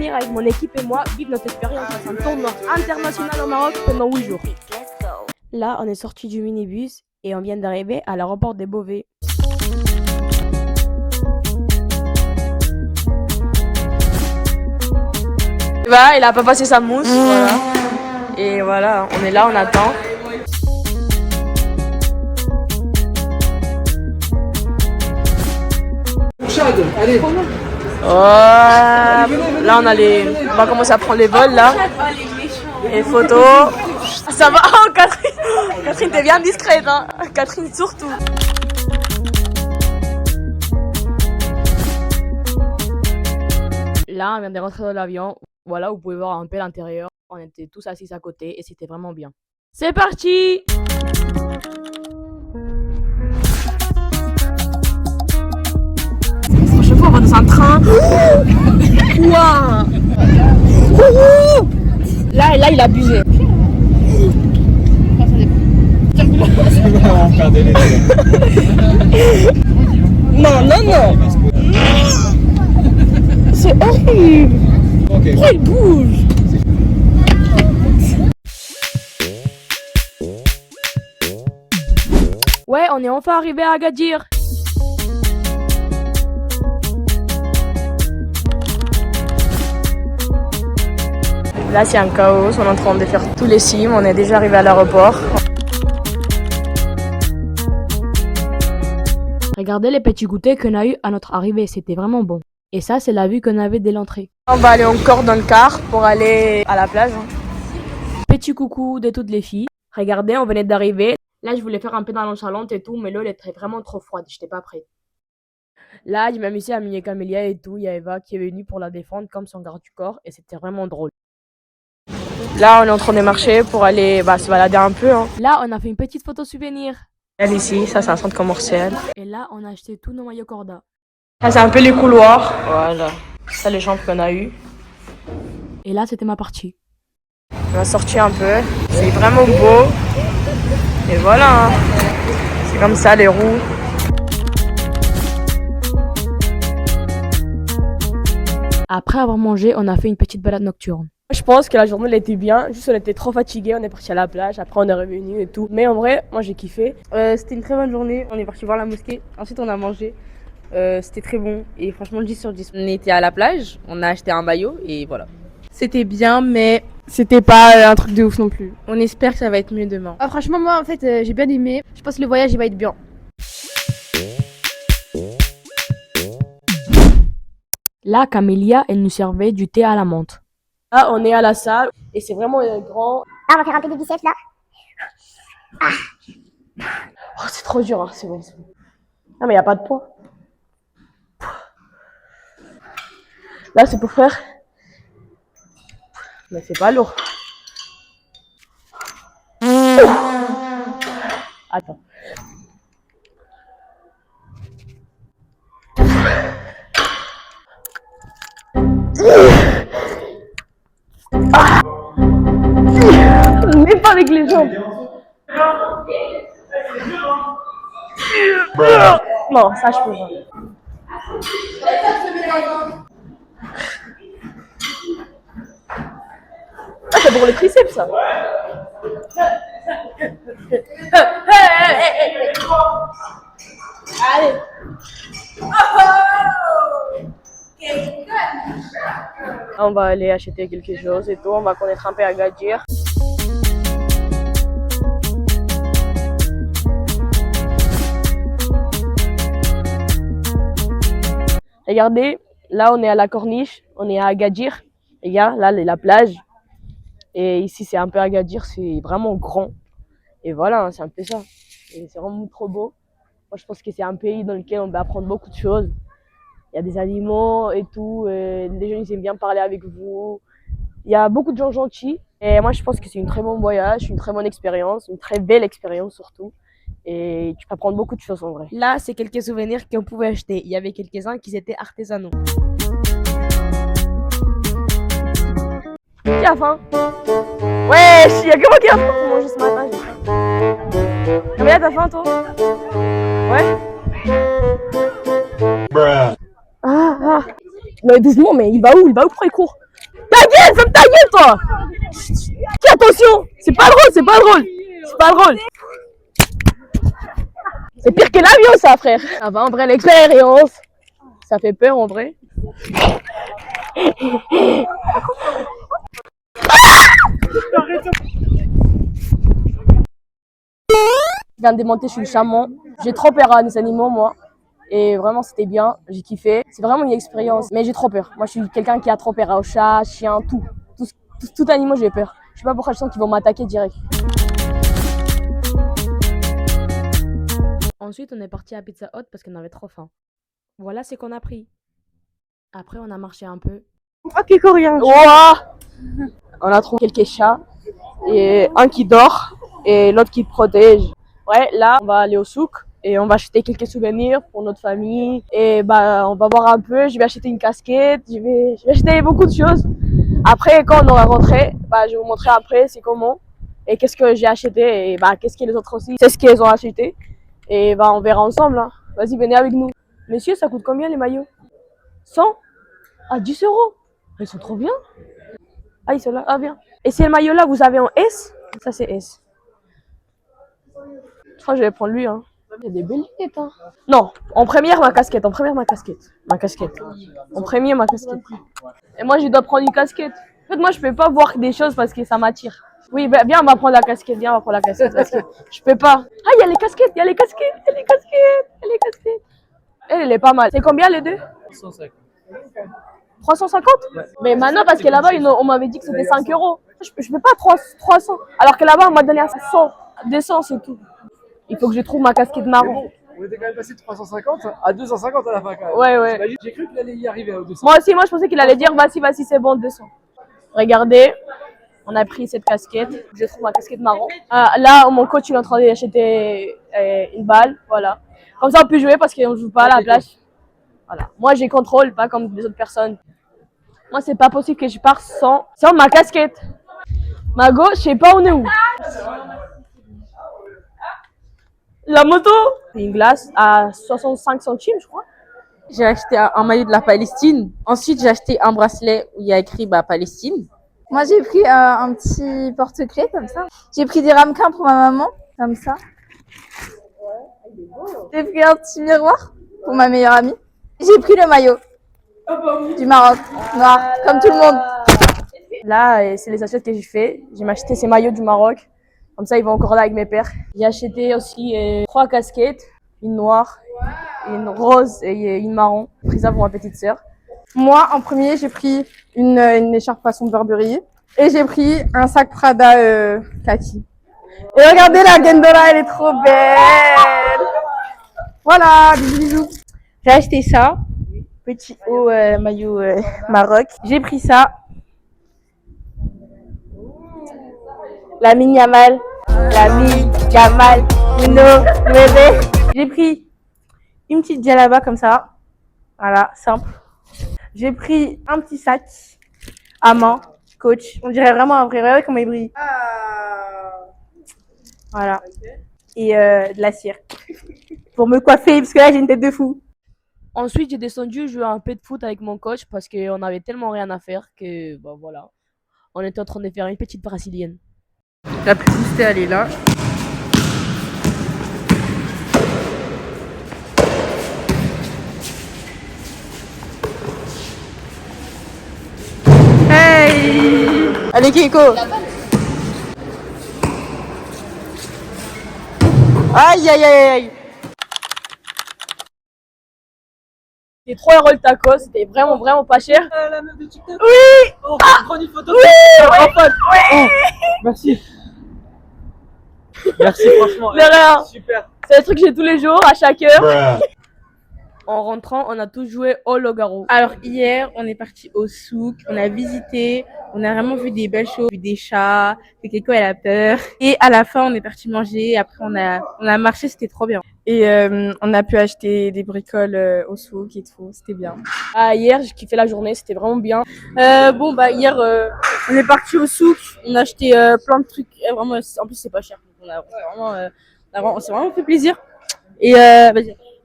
venir avec mon équipe et moi vivre notre expérience dans un tournoi international au Maroc pendant 8 jours. Là, on est sorti du minibus et on vient d'arriver à l'aéroport des Beauvais. Voilà, il a pas passé sa mousse, voilà. Et voilà, on est là, on attend. Allez. Oh, là on va commencer à prendre les vols là. Les photos. Ça va. Oh Catherine, Catherine t'es bien discrète hein. Catherine surtout. Là on vient de rentrer dans l'avion. Voilà, vous pouvez voir un peu l'intérieur. On était tous assis à côté et c'était vraiment bien. C'est parti. Chaque fois on va dans un train. Waouh. Là il a abusé. Non. C'est horrible. Pourquoi il bouge? Ouais, on est enfin arrivé à Agadir. Là, c'est un chaos. On est en train de faire tous les sims. On est déjà arrivé à l'aéroport. Regardez les petits goûters qu'on a eu à notre arrivée. C'était vraiment bon. Et ça, c'est la vue qu'on avait dès l'entrée. On va aller encore dans le car pour aller à la plage. Petit coucou de toutes les filles. Regardez, on venait d'arriver. Là, je voulais faire un peu dans nonchalante et tout, mais l'eau elle était vraiment trop froide. J'étais pas prête. Là, il m'a mis à Mini Camélia et tout. Il y a Eva qui est venue pour la défendre comme son garde du corps. Et c'était vraiment drôle. Là, on est en train de marcher pour aller se balader un peu. Hein. Là, on a fait une petite photo souvenir. Elle ici, ça c'est un centre commercial. Et là, on a acheté tous nos maillots Corda. Ça c'est un peu les couloirs. Voilà. Ça les jambes qu'on a eues. Et là, c'était ma partie. On a sorti un peu. C'est vraiment beau. Et voilà. Hein. C'est comme ça les roues. Après avoir mangé, on a fait une petite balade nocturne. Je pense que la journée elle était bien, juste on était trop fatigués, on est parti à la plage, après on est revenu et tout. Mais en vrai, moi j'ai kiffé. C'était une très bonne journée, on est parti voir la mosquée, ensuite on a mangé. C'était très bon et franchement 10 sur 10. On était à la plage, on a acheté un maillot et voilà. C'était bien mais c'était pas un truc de ouf non plus. On espère que ça va être mieux demain. Franchement moi en fait j'ai bien aimé, je pense que le voyage il va être bien. Là, Camélia, elle nous servait du thé à la menthe. Là, on est à la salle et c'est vraiment grand. Là, on va faire un peu des biceps, là. Oh, c'est trop dur, hein. C'est bon. Non, mais il n'y a pas de poids. Là, c'est pour faire. Mais c'est pas lourd. Attends. Même pas avec les jambes. Non, ça je peux pas. Ah, c'est pour le triceps ça. Allez. On va aller acheter quelque chose et tout, on va connaître un peu Agadir. Regardez, là on est à la corniche, on est à Agadir. Regarde, là la plage. Et ici c'est un peu Agadir, c'est vraiment grand. Et voilà, c'est un peu ça. Et c'est vraiment trop beau. Moi je pense que c'est un pays dans lequel on va apprendre beaucoup de choses. Il y a des animaux et tout, les gens ils aiment bien parler avec vous. Il y a beaucoup de gens gentils. Et moi je pense que c'est une très bon voyage, une très bonne expérience, une très belle expérience surtout. Et tu peux apprendre beaucoup de choses en vrai. Là, c'est quelques souvenirs qu'on pouvait acheter. Il y avait quelques-uns qui étaient artisanaux. Qui a faim? Ouais, il y a que moi qui a faim pour manger ce matin. Combien t'as faim toi? Ouais? Ah. Non, doucement, mais il va où? Pourquoi il court? Ta gueule, ferme ta gueule, toi. Tiens, attention, c'est pas drôle, c'est pas drôle. C'est pas drôle. C'est pire que l'avion, ça, frère. Ça va, en vrai, l'expérience. Ça fait peur, en vrai. Je viens de démonter, je suis le chaman. J'ai trop peur à des animaux, moi. Et vraiment, c'était bien. J'ai kiffé. C'est vraiment une expérience. Mais j'ai trop peur. Moi, je suis quelqu'un qui a trop peur aux chats, chiens, tout. Tout animal, j'ai peur. Je sais pas pourquoi je sens qu'ils vont m'attaquer direct. Ensuite, on est parti à Pizza Hut parce qu'on avait trop faim. Voilà ce qu'on a pris. Après, on a marché un peu. Ok, coréen. Ouah, on a trouvé quelques chats. Et un qui dort et l'autre qui protège. Ouais, là, on va aller au souk et on va acheter quelques souvenirs pour notre famille. Et bah, on va voir un peu. Je vais acheter une casquette. Je vais acheter beaucoup de choses. Après, quand on aura rentré, bah, je vais vous montrer après c'est comment et qu'est-ce que j'ai acheté et bah, qu'est-ce que les autres aussi, c'est ce qu'ils ont acheté. Et bah, on verra ensemble. Hein. Vas-y, venez avec nous. Messieurs, ça coûte combien les maillots? 100 à 10 euros. Ils sont trop bien. Ah, ils sont là. Ah, bien. Et ces maillots-là, vous avez en S? Ça, c'est S. Je crois que je vais prendre lui. Hein. Il y a des belles lunettes. Hein. Non, en première, ma casquette. En première, ma casquette. Ma casquette. En premier, ma casquette. Et moi, je dois prendre une casquette. En fait, moi, je peux pas voir des choses parce que ça m'attire. Oui, bah, viens, on va prendre la casquette. Viens, on va prendre la casquette. Parce que je peux pas. Ah, il y a les casquettes. Il y a les casquettes. Il y a les casquettes. Il y a les casquettes. Elle est pas mal. C'est combien les deux? 350. 350? Ouais. Mais maintenant, parce que là-bas, on m'avait dit que c'était 5 euros. Je peux pas 300. Alors que là-bas, on m'a donné à 100. 200, c'est tout. Il faut que je trouve ma casquette marron. On était quand même passé de 350 à 250 à la fin quand même. Ouais. J'ai cru qu'il allait y arriver à 200. Moi aussi, je pensais qu'il allait dire vas-y, c'est bon, 200. Regardez, on a pris cette casquette. Je trouve ma casquette marron. Là, mon coach, il est en train d'acheter une balle. Voilà. Comme ça, on peut jouer parce qu'on ne joue pas à la plage. Voilà. Moi, j'ai contrôle, pas comme les autres personnes. Moi, c'est pas possible que je parte sans ma casquette. Ma gauche, je sais pas on est où. La moto, c'est une glace à 65 centimes, je crois. J'ai acheté un maillot de la Palestine. Ensuite, j'ai acheté un bracelet où il y a écrit Palestine. Moi, j'ai pris un petit porte-clés comme ça. J'ai pris des ramequins pour ma maman, comme ça. J'ai pris un petit miroir pour ma meilleure amie. J'ai pris le maillot du Maroc, noir, comme tout le monde. Là, c'est les achats que j'ai fait. J'ai acheté ces maillots du Maroc. Comme ça, ils vont encore là avec mes pères. J'ai acheté aussi 3 casquettes. Une noire, une rose et une marron. J'ai pris ça pour ma petite sœur. Moi, en premier, j'ai pris une écharpe façon Burberry et j'ai pris un sac Prada kaki. Et regardez la Gendora, elle est trop belle. Voilà, bisous bisous. J'ai acheté ça, petit haut maillot Maroc. J'ai pris ça, la mini Yamal, Uno, bébé. J'ai pris une petite djellaba comme ça, voilà, simple. J'ai pris un petit sac à main, Coach. On dirait vraiment un vrai. Regardez comment il brille. Voilà. Et de la cire. Pour me coiffer, parce que là, j'ai une tête de fou. Ensuite, j'ai descendu jouer un peu de foot avec mon coach parce qu'on avait tellement rien à faire que, bah voilà. On était en train de faire une petite brésilienne. La publicité, elle est là. Hey! Allez, Kiko! Aïe, aïe, aïe, aïe! C'était 3 euros le taco, c'était vraiment pas cher. La meuf de TikTok. Oui! Oh, prends une photo. Oui! Merci. Merci franchement. De rien. Super. C'est des trucs que j'ai tous les jours, à chaque heure. En rentrant, on a tous joué au Logaro. Alors, hier, on est parti au souk, on a visité, on a vraiment vu des belles choses, vu des chats, fait Keiko, elle a peur. Et à la fin, on est parti manger, après, on a marché, c'était trop bien. Et on a pu acheter des bricoles au souk et tout, c'était bien. Hier, j'ai kiffé la journée, c'était vraiment bien. Hier, on est parti au souk, on a acheté plein de trucs, vraiment, en plus, c'est pas cher. On s'est vraiment fait plaisir. Et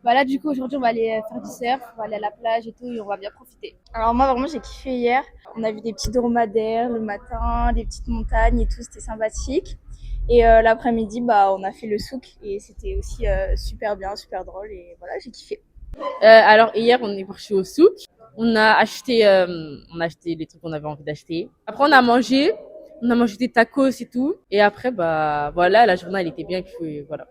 Bah là, du coup, aujourd'hui, on va aller faire du surf, on va aller à la plage et tout, et on va bien profiter. Alors moi vraiment j'ai kiffé hier. On a vu des petits dromadaires le matin, des petites montagnes et tout, c'était sympathique. Et l'après-midi, bah on a fait le souk et c'était aussi super bien, super drôle et voilà, j'ai kiffé. Alors hier, on est parti au souk. On a acheté les trucs qu'on avait envie d'acheter. Après, on a mangé des tacos et tout. Et après, bah voilà, la journée elle était bien. Voilà.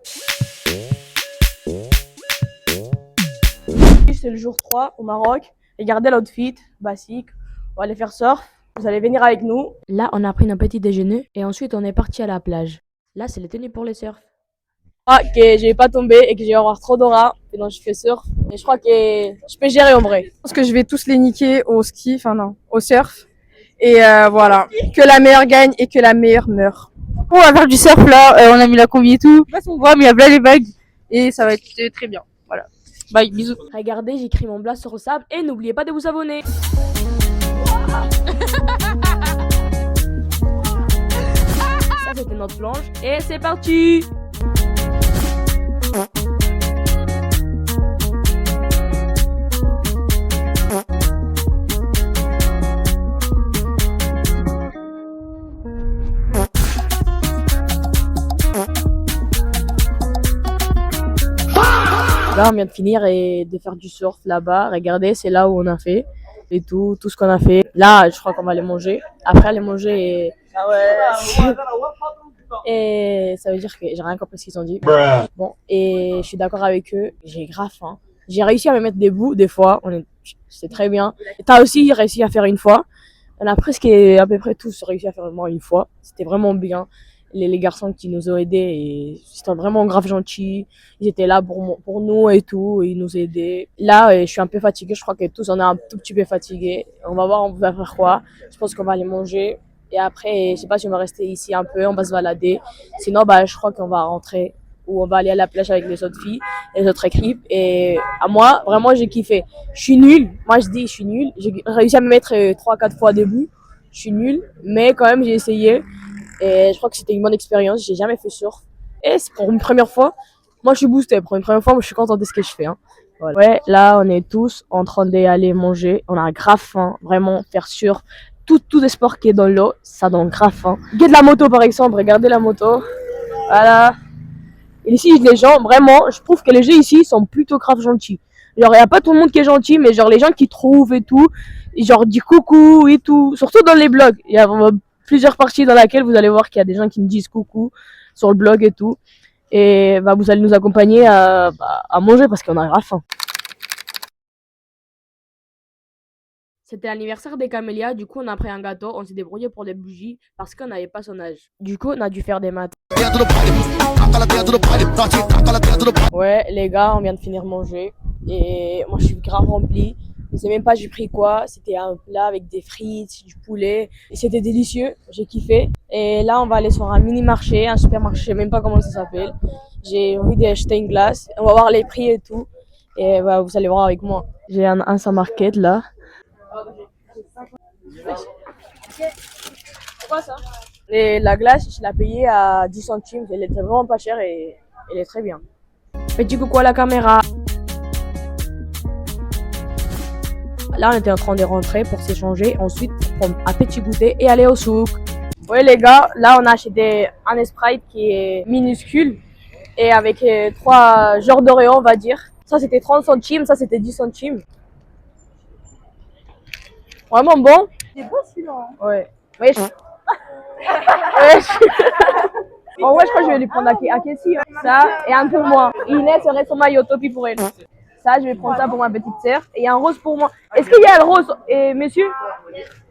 C'est le jour 3 au Maroc. Regardez l'outfit, basique. On va aller faire surf. Vous allez venir avec nous. Là, on a pris notre petit déjeuner et ensuite on est parti à la plage. Là, c'est les tenues pour le surf. Que je vais pas tomber et que je vais avoir trop d'aura. Et donc je fais surf. Et je crois que je peux gérer en vrai. Je pense que je vais tous les niquer au ski, enfin non, au surf. Et voilà, que la meilleure gagne et que la meilleure meurt. On va faire du surf là. On a mis la combi et tout. Je sais pas si on voit, mais il y a plein les vagues. Et ça va être très bien. Voilà. Bye, bisous. Regardez, j'écris mon blast sur le sable et n'oubliez pas de vous abonner. Ça, c'était notre planche. Et c'est parti! Là, on vient de finir et de faire du surf là-bas. Regardez, c'est là où on a fait et tout ce qu'on a fait. Là, je crois qu'on va aller manger. Après, aller manger et ça veut dire que j'ai rien compris ce qu'ils ont dit. Bon, et je suis d'accord avec eux. J'ai grave faim. J'ai réussi à me mettre debout des fois. C'est très bien. T'as aussi réussi à faire une fois. On a presque à peu près tous réussi à faire au moins une fois. C'était vraiment bien. Les garçons qui nous ont aidés, et c'était vraiment grave gentils. Ils étaient là pour nous et tout, et ils nous aidaient. Là, je suis un peu fatiguée, je crois que tous on est un tout petit peu fatigués. On va voir, on va faire quoi. Je pense qu'on va aller manger. Et après, je sais pas si on va rester ici un peu, on va se balader. Sinon, bah, je crois qu'on va rentrer ou on va aller à la plage avec les autres filles, les autres équipes. Et à moi, vraiment, j'ai kiffé. Je suis nulle. Moi, je dis, je suis nulle. J'ai réussi à me mettre 3-4 fois debout. Je suis nulle, mais quand même, j'ai essayé. Et je crois que c'était une bonne expérience. J'ai jamais fait surf. Et c'est pour une première fois. Moi, je suis boostée. Pour une première fois, moi, je suis contente de ce que je fais. Hein. Voilà. Ouais, là, on est tous en train d'aller manger. On a grave faim. Vraiment, faire surf. Tout des sports qui est dans l'eau, ça donne grave faim. Guide la moto, par exemple. Regardez la moto. Voilà. Et ici, les gens, vraiment, je trouve que les gens ici sont plutôt grave gentils. Genre, il n'y a pas tout le monde qui est gentil, mais genre, les gens qui trouvent et tout. Et genre, du coucou et tout. Surtout dans les blogs. Il y a plusieurs parties dans lesquelles vous allez voir qu'il y a des gens qui me disent coucou sur le blog et tout. Et bah, vous allez nous accompagner à manger parce qu'on a grave faim. C'était l'anniversaire des camélias, du coup on a pris un gâteau, on s'est débrouillé pour des bougies parce qu'on n'avait pas son âge. Du coup on a dû faire des maths. Ouais les gars, on vient de finir manger et moi je suis grave remplie. Je sais même pas j'ai pris quoi, c'était un plat avec des frites, du poulet, et c'était délicieux, j'ai kiffé. Et là on va aller sur un mini marché, un supermarché, je sais même pas comment ça s'appelle. J'ai envie d'acheter une glace, on va voir les prix et tout. Et bah, vous allez voir avec moi. J'ai un Saint Market là. C'est quoi ça? Et la glace, je l'ai payée à 10 centimes. Elle était vraiment pas chère et elle est très bien. Petit coucou à la caméra. Là, on était en train de rentrer pour s'échanger. Ensuite, prendre un petit goûter et aller au souk. Ouais, les gars, là, on a acheté un Sprite qui est minuscule et avec 3 genres d'Oreo, on va dire. Ça, c'était 30 centimes. Ça, c'était 10 centimes. Vraiment bon. C'est beau celui-là. Ouais. Ouais. En vrai, je crois que je vais lui prendre à Kessie. Hein. Ça, et un pour moi. Inès serait son maillot, topi pour elle. Ça, je vais prendre ça pour ma petite sœur. Et un rose pour moi. Est-ce qu'il y a le rose? Et monsieur,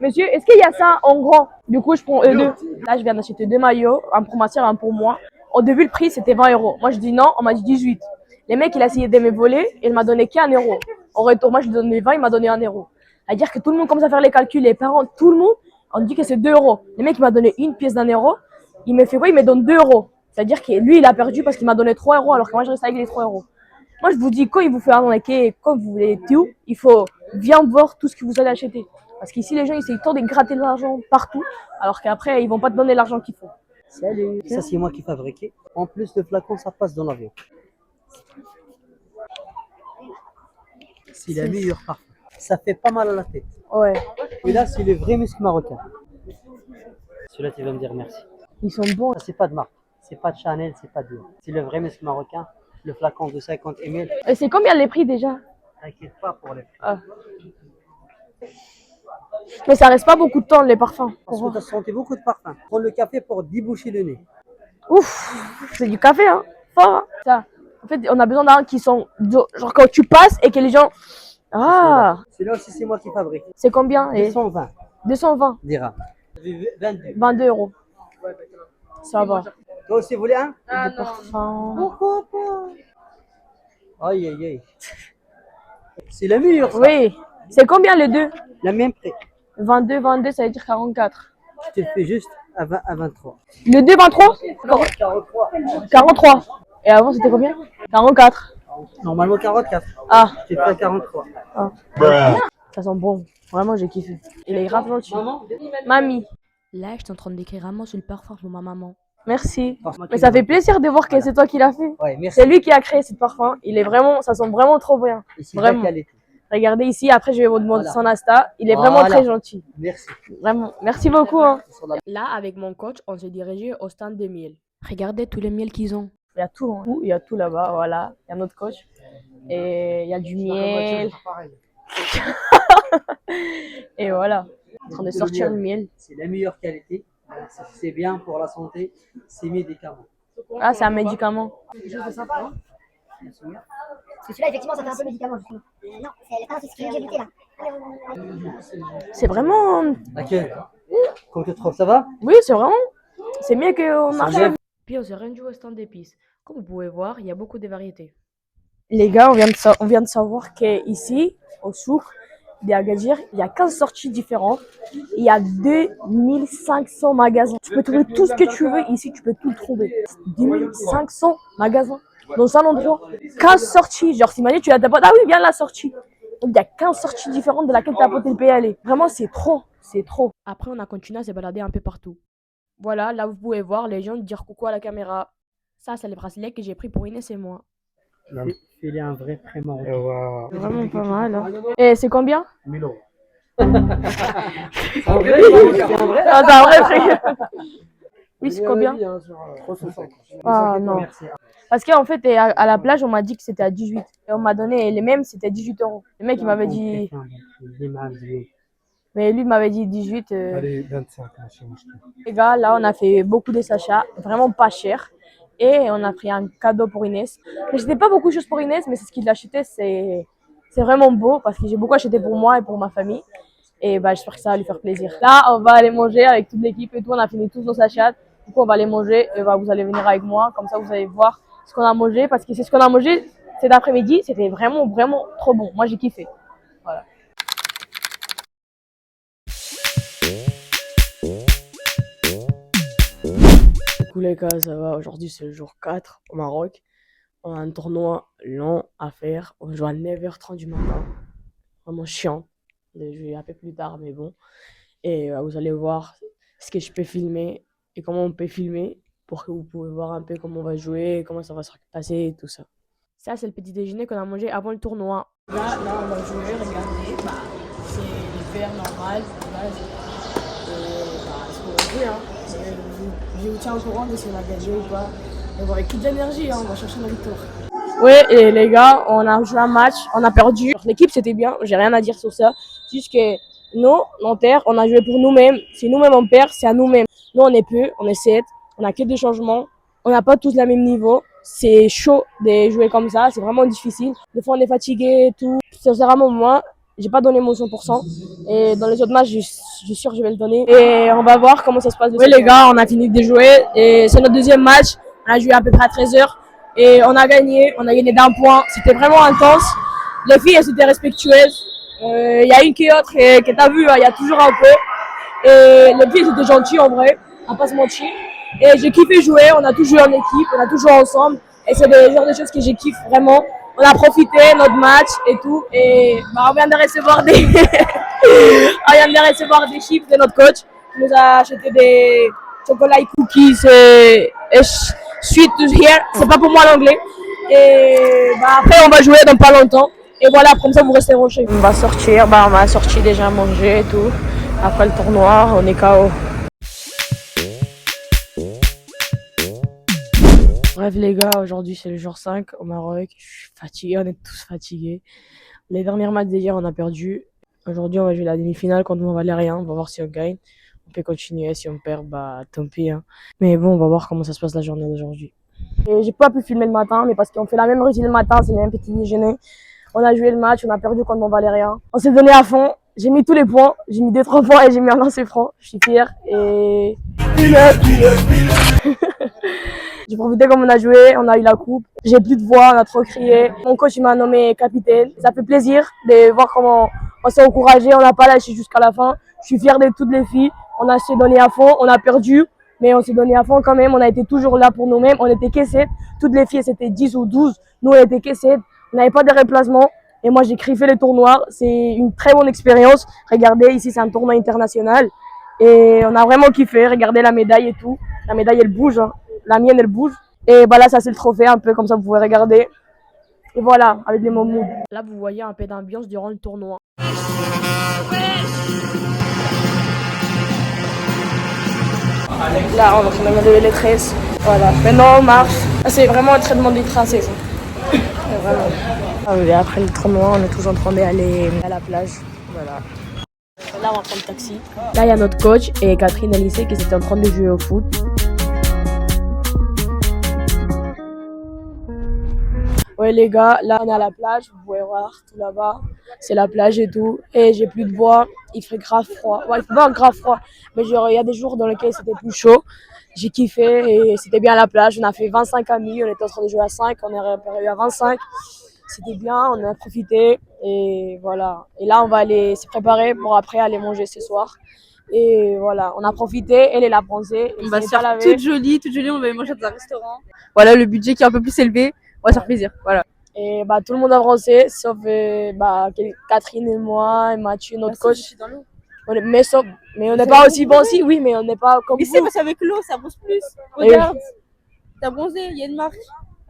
est-ce qu'il y a ça en grand? Du coup, je prends eux deux. Là, je viens d'acheter 2 maillots. Un pour ma sœur, un pour moi. Au début, le prix, c'était 20 €. Moi, je dis non. On m'a dit 18. Les mecs, il a essayé de me voler et il m'a donné qu'1 €. En retour, moi, je lui ai donné 20, il m'a donné 1 €. C'est-à-dire que tout le monde commence à faire les calculs, les parents, tout le monde, on dit que c'est 2 €. Le mec, il m'a donné une pièce d'1 €. Il me fait, ouais, il me donne 2 €. C'est-à-dire que lui, il a perdu parce qu'il m'a donné 3 € alors que moi, je reste avec les 3 €. Moi, je vous dis, quand il vous fait arnaquer, quand vous voulez tout, il faut bien voir tout ce que vous allez acheter. Parce qu'ici, les gens, ils essayent tant de gratter de l'argent partout, alors qu'après, ils vont pas te donner l'argent qu'il faut. Salut. Ça, c'est moi qui fabriqué. En plus, le flacon, ça passe dans l'avion. C'est la meilleure parfum. Ça fait pas mal à la tête. Ouais. Et là, c'est le vrai musc marocain. Celui-là, tu vas me dire merci. Ils sont bons. Ça, c'est pas de marque. C'est pas de Chanel, c'est pas de Dior. C'est le vrai musc marocain. Le flacon de 50 ml. Et c'est combien les prix déjà? T'inquiète pas pour les prix. Ah. Mais ça reste pas beaucoup de temps les parfums. Parce que tu as senti beaucoup de parfum. Prends le café pour déboucher le nez. Ouf, c'est du café, hein. Fort, hein. Ça. En fait, on a besoin d'un qui sont genre quand tu passes et que les gens. Ah. Celui-là aussi, c'est moi qui fabrique. C'est combien? 220 220. dirhams. 22. 22 euros. Ça va. Toi aussi, vous voulez un? Des parfums. Pourquoi pas? Aïe, aïe, aïe. C'est la meilleure, ça. Oui. C'est combien les deux? La même prix. 22, ça veut dire 44. Je te le fais juste à 23. Le 2, 23? 43. 43. Et avant, c'était combien? 44. Normalement 44. Ah. Je te le fais à 43. Ah. Ça sent bon. Vraiment, j'ai kiffé. Il est grave gentil. Mamie. Là, je suis en train de décrire vraiment sur le parfum pour ma maman. Merci. Mais ça fait plaisir de voir que c'est toi qui l'as fait. Ouais, merci. C'est lui qui a créé ce parfum. Il est vraiment, ça sent vraiment trop bien. Vraiment. Regardez ici, après je vais vous demander son Insta. Il est vraiment très gentil. Merci. Vraiment. Merci beaucoup. Hein. Là, avec mon coach, on s'est dirigé au stand de miel. Regardez tous les miels qu'ils ont. Il y a tout, hein. Il y a tout là-bas, voilà. Il y a notre coach. Et il y a du miel. Et voilà. En train de sortir le miel. C'est la meilleure qualité. C'est bien pour la santé. C'est médicament. Ah, c'est un médicament. Parce que celui-là, effectivement, ça fait un peu médicament, justement. Non, c'est pas tout ce qui est j'ai goûté là. C'est vraiment. Laquelle? Comment tu trouves? Ça va? Oui, c'est vraiment. C'est mieux qu'on arrive. Puis on s'est rendu au stand d'épices. Comme vous pouvez voir, il y a beaucoup de variétés. Les gars, on vient de savoir qu'ici, au souk d'Agadir, il y a 15 sorties différentes. Il y a 2500 magasins. Tu peux trouver tout ce que tu veux. Ici, tu peux tout trouver. 2500 magasins. Dans un endroit, 15 sorties. Genre, t'imagines, tu as ta pote, ah oui, viens la sortie. Donc, il y a 15 sorties différentes de laquelle ta pote, elle peut y aller. Vraiment, c'est trop. C'est trop. Après, on a continué à se balader un peu partout. Voilà, là, vous pouvez voir les gens dire coucou à la caméra. Ça, c'est les bracelets que j'ai pris pour Inès et moi. Il est un vrai prêt marocain. Vraiment pas mal. Hein. Et c'est combien? 1000 euros. C'est un vrai prix. Ah, c'est un vrai prix. Oui, c'est combien? 350. Ah non. Parce qu'en fait, à la plage, on m'a dit que c'était à 18. Et on m'a donné les mêmes, c'était 18 euros. Le mec, il m'avait dit. Mais lui, il m'avait dit 18. Allez, 25. Les gars, là, on a fait beaucoup de achats, vraiment pas cher. Et on a pris un cadeau pour Inès. Mais j'étais pas beaucoup de choses pour Inès, mais c'est ce qu'il a acheté. C'est vraiment beau parce que j'ai beaucoup acheté pour moi et pour ma famille. Et bah, j'espère que ça va lui faire plaisir. Là, on va aller manger avec toute l'équipe et tout. On a fini tous nos achats. Du coup, on va aller manger et bah, vous allez venir avec moi. Comme ça, vous allez voir ce qu'on a mangé. Parce que c'est ce qu'on a mangé cet après-midi. C'était vraiment, vraiment trop bon. Moi, j'ai kiffé. Voilà. Coucou les gars, ça va? Aujourd'hui, c'est le jour 4 au Maroc. On a un tournoi long à faire. On joue à 9h30 du matin. Vraiment chiant. Je vais un peu plus tard, mais bon. Et vous allez voir ce que je peux filmer et comment on peut filmer pour que vous pouvez voir un peu comment on va jouer, comment ça va se passer et tout ça. Ça, c'est le petit déjeuner qu'on a mangé avant le tournoi. Là, on va jouer, regardez. Bah, c'est l'hiver normal. C'est pour jouer, hein. Je vous tiens au courant de si on a gagné ou pas. Et bon, avec toute l'énergie, hein, on va chercher la victoire. Ouais, et les gars, on a joué un match, on a perdu. L'équipe, c'était bien, j'ai rien à dire sur ça. Juste que nous, Nanterre, on a joué pour nous-mêmes. Si nous-mêmes on perd, c'est à nous-mêmes. Nous, on est peu, on est 7, on a que des changements. On n'a pas tous le même niveau. C'est chaud de jouer comme ça, c'est vraiment difficile. Des fois, on est fatigué et tout. Sincèrement, moi, j'ai pas donné mon 100%. Et dans les autres matchs, je suis sûr que je vais le donner. Et on va voir comment ça se passe. Oui, les gars, on a fini de jouer. Et c'est notre deuxième match. On a joué à peu près à 13h. Et on a gagné d'un point. C'était vraiment intense. Les filles, elles étaient respectueuses. Il y a une qui est autre, que t'as vu, il y a toujours un peu. Et les filles, étaient gentilles en vrai, on va pas se mentir. Et j'ai kiffé jouer, on a tous joué en équipe, on a tous joué ensemble. Et c'est le genre de choses que j'ai kiffé vraiment. On a profité, notre match et tout. Et bah, on vient de recevoir des chips de notre coach. Il nous a acheté des chocolats cookies et sweet to here. C'est pas pour moi l'anglais. Et bah, après, on va jouer dans pas longtemps. Et voilà, comme ça vous restez branchés. On va sortir, on va sortir déjà manger et tout. Après le tournoi, on est KO. Bref les gars, aujourd'hui c'est le jour 5 au Maroc. Je suis fatigué, on est tous fatigués. Les derniers matchs d'hier, on a perdu. Aujourd'hui, on va jouer la demi-finale contre mon Valérien. On va voir si on gagne. On peut continuer. Si on perd, tant pis. Hein. Mais bon, on va voir comment ça se passe la journée d'aujourd'hui. J'ai pas pu filmer le matin, mais parce qu'on fait la même routine le matin, c'est le même petit déjeuner. On a joué le match, on a perdu contre mon Valérien. On s'est donné à fond. J'ai mis tous les points. J'ai mis 2-3 points et j'ai mis un lancer franc. Je suis fier. Et... J'ai profité comme on a joué, on a eu la coupe. J'ai plus de voix, on a trop crié. Mon coach m'a nommé capitaine. Ça fait plaisir de voir comment on s'est encouragé, on n'a pas lâché jusqu'à la fin. Je suis fier de toutes les filles. On a s'est donné à fond, on a perdu, mais on s'est donné à fond quand même. On a été toujours là pour nous-mêmes. On était que 7. Toutes les filles, c'était 10 ou 12. Nous, on était que 7. On n'avait pas de remplacement. Et moi, j'ai kiffé les tournois. C'est une très bonne expérience. Regardez, ici, c'est un tournoi international. Et on a vraiment kiffé. Regardez la médaille et tout. La médaille, elle bouge. Hein. La mienne, elle bouge. Et là, ça, c'est le trophée, un peu comme ça, vous pouvez regarder. Et voilà, avec les mots mood. Là, vous voyez un peu d'ambiance durant le tournoi. Là, on a levé les tresses. Voilà. Maintenant, on marche. C'est vraiment un traitement du tracé, ça. Vraiment. Et après le tournoi, on est tous en train d'aller à la plage. Voilà. Là, on va prendre le taxi. Là, il y a notre coach et Catherine et Lycée qui étaient en train de jouer au foot. Ouais les gars, là on est à la plage, vous pouvez voir tout là-bas, c'est la plage et tout, et j'ai plus de bois, il fait grave froid, ouais il fait pas grave froid, mais genre il y a des jours dans lesquels c'était plus chaud, j'ai kiffé et c'était bien à la plage, on a fait 25 amis, on était en train de jouer à 5, on est réapparu à 25, c'était bien, on a profité et voilà, et là on va aller se préparer pour après aller manger ce soir. Et voilà, on a profité, elle a bronzé. On va se faire toute jolie, on va aller manger dans un restaurant. Voilà, le budget qui est un peu plus élevé, on va se faire plaisir, voilà. Et tout le monde a bronzé, sauf Catherine et moi, et Mathieu, notre coach. Je suis dans l'eau. Mais on n'est pas aussi bon aussi, oui, mais on n'est pas comme vous. Mais c'est parce qu'avec l'eau, ça bronze plus. Regarde, t'as bronzé, il y a une marque.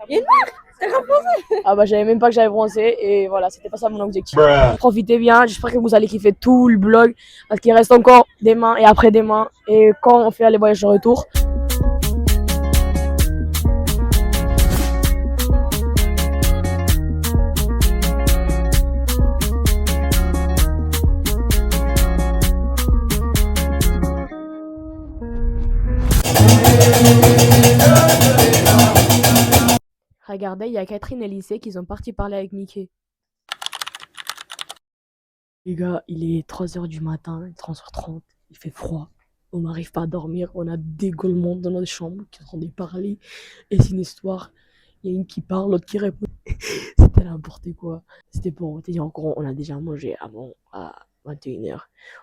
Il y a une marque, t'as grave bronzé. J'avais même pas que j'avais bronzé et voilà, c'était pas ça mon objectif. Profitez bien, j'espère que vous allez kiffer tout le vlog parce qu'il reste encore demain et après-demain et quand on fait les voyages de retour. Regardez, il y a Catherine et Lycée qui sont partis parler avec Mickey. Les gars, il est 3h du matin, 3h30, il fait froid. On n'arrive pas à dormir, on a des gaulements dans notre chambre qui sont en train de parler. Et c'est une histoire, il y a une qui parle, l'autre qui répond. C'était n'importe quoi. C'était pour te dire en gros, on a déjà mangé avant à 21h.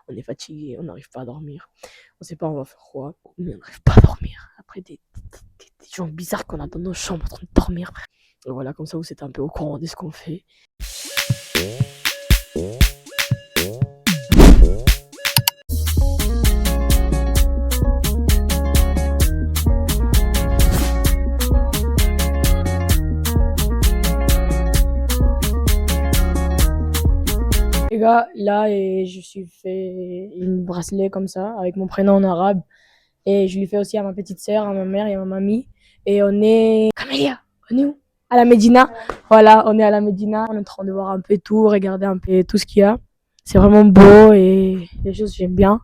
On est fatigué, on n'arrive pas à dormir. On sait pas on va faire quoi, mais on n'arrive pas à dormir. Après des gens bizarres qu'on a dans nos chambres en train de dormir. Et voilà, comme ça vous êtes un peu au courant de ce qu'on fait. Les gars, là, je suis fait une bracelet comme ça, avec mon prénom en arabe. Et je lui fais aussi à ma petite sœur, à ma mère et à ma mamie. Et on est... Camélia, on est où? À la Médina. Voilà, on est à la Médina. On est en train de voir un peu tout, regarder un peu tout ce qu'il y a. C'est vraiment beau et les choses j'aime bien.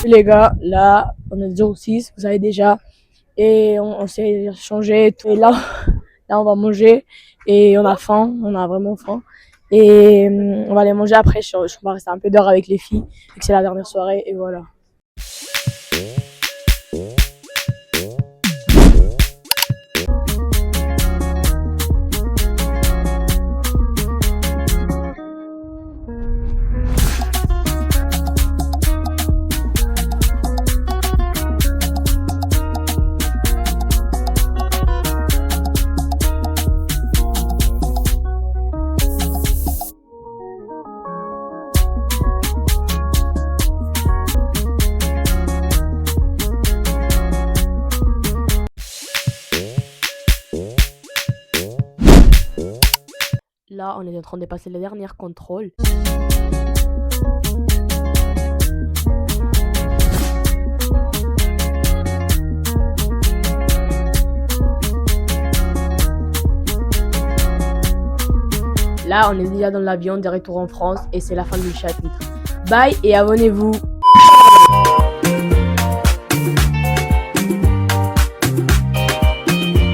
Les gars, là, on est jour 6, vous savez déjà. Et on s'est changé. Et là, on va manger. Et on a faim, on a vraiment faim. Et on va aller manger après. Je vais rester un peu d'heure avec les filles. Et que c'est la dernière soirée. Et voilà. Là, on est en train de passer les derniers contrôles. Là, on est déjà dans l'avion de retour en France et c'est la fin du chapitre. Bye et abonnez-vous.